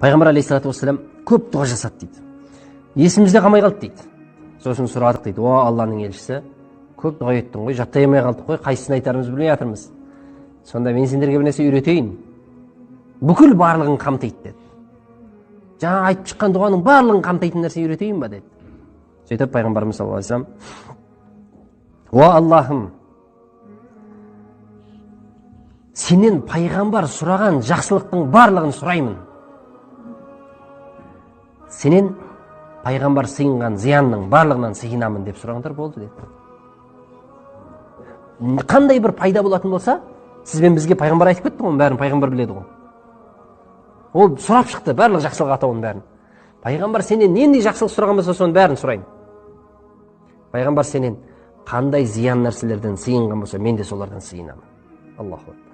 Пайғамбар алейхиссалату вассалам көп дұға жасады дейді. Есімізде қалмай қалды дейді. Сосын сұрадық дейді. О, Алланың елшісі, көп дұға еттің ғой, жаттай алмай қалдық қой, қайсысын айтарымызды білмей жатырмыз. Сонда мен сендерге бір нәрсе үйретейін. Бүкіл барлығын қамтиды деді. Жаңа айтып шыққан дұғаның барлығын қамтитын нәрсе үйретейін ба деді. Сөйтіп пайғамбарымыз саллаллаху алейхи вассалам: "О Аллахым, сенен пайғамбар сұраған жақсылықтың барлығын сұраймын. Сенен пайғамбар сыйынған зиянның барлығынан сыйынамын" деп сұрағандар болды деді. Қандай бір пайда болатын болса, сізбен бізге пайғамбар айтып кетті ғой, бәрін пайғамбар біледі ғой. Ол сұрап шықты барлық жақсылық атауын бәрін. Пайғамбар сенен нендей жақсылық сұраған болса, соның бәрін сұрайын. Пайғамбар сенен қандай зиян нәрселерден сыйынған болса, мен де солардан сыйынамын. Аллаху акбар.